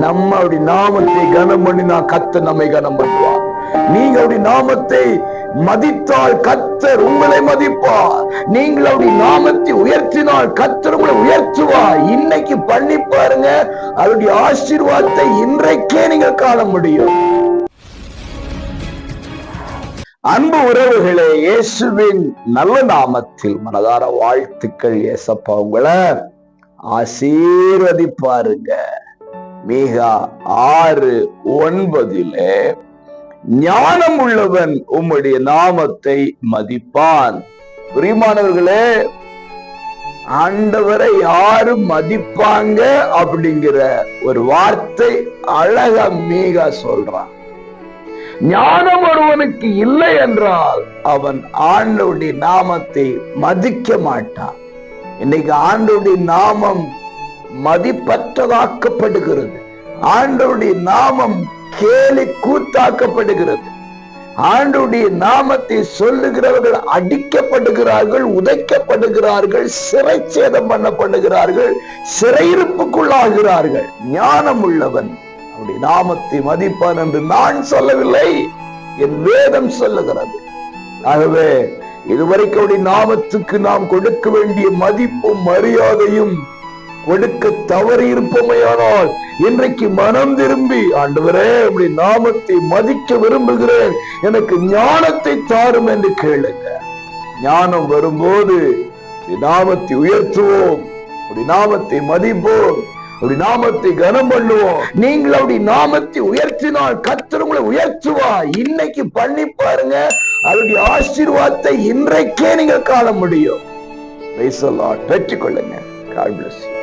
நம்மளுடைய நாமத்தை கனம் பண்ணினா கர்த்தர் நம்மை கனம் பண்ணுவார். நீங்க அவருடைய நாமத்தை மதித்தால் கர்த்தர் உங்களை மதிப்பார். நீங்கள் அவருடைய நாமத்தை உயர்த்தினால் கர்த்தர் உங்களை உயர்த்துவார். இன்னைக்கு பண்ணி பாருங்க, அவருடைய ஆசீர்வாதத்தை இன்றைக்கே நீங்கள் காண முடியும். அன்பு உறவுகளே, இயேசுவின் நல்ல நாமத்தில் மனதார வாழ்த்துக்கள். இயேசப்பா உங்களை ஆசீர்வதிப்பாருங்க. மீகா 6:9 ஞானம் உள்ளவன் உம்முடைய நாமத்தை மதிப்பான். பிரியமானவர்களே, ஆண்டவரை யாரு மதிப்பாங்க அப்படிங்கிற ஒரு வார்த்தை அழகா மீகா சொல்றான். ஞானம் ஒருவனுக்கு இல்லை என்றால் அவன் ஆண்டவருடைய நாமத்தை மதிக்க மாட்டான். இன்னைக்கு ஆண்டவருடைய நாமம் மதிப்பற்றதாக்கப்படுகிறது. ஆண்டவருடைய நாமம் கேலி கூத்தாக்கப்படுகிறது. ஆண்டவருடைய நாமத்தை சொல்லுகிறவர்கள் அடிக்கப்படுகிறார்கள், உதைக்கப்படுகிறார்கள், சிறைச்சேதம் பண்ணப்படுகிறார்கள், சிறையிருப்புக்குள்ளாகிறார்கள். ஞானம் உள்ளவன் அவருடைய நாமத்தை மதிப்பான் என்று நான் சொல்லவில்லை, என் வேதம் சொல்லுகிறது. ஆகவே இதுவரைக்கும் அவருடைய நாமத்துக்கு நாம் கொடுக்க வேண்டிய மதிப்பும் மரியாதையும் கொடுக்க தவறி இருப்போமையானால் இன்றைக்கு மனம் திரும்பி, ஆண்டவரே உம்முடைய நாமத்தை மதிக்க விரும்புகிறேன், எனக்கு ஞானத்தை தாரும் என்று கேளுங்க. ஞானம் வரும்போது நாமத்தை உயர்த்துவோம், உடைய நாமத்தை மதிப்போம், உடைய நாமத்தை கனம் பண்ணுவோம். நீங்கள் அவருடைய நாமத்தை உயர்த்தினால் கர்த்தர் உங்களை உயர்த்துவார். இன்னைக்கு பண்ணி பாருங்க, அவருடைய ஆசீர்வாதத்தை இன்றைக்கே நீங்கள் காண முடியும். பெற்றுக்கொள்ளுங்க. God bless you.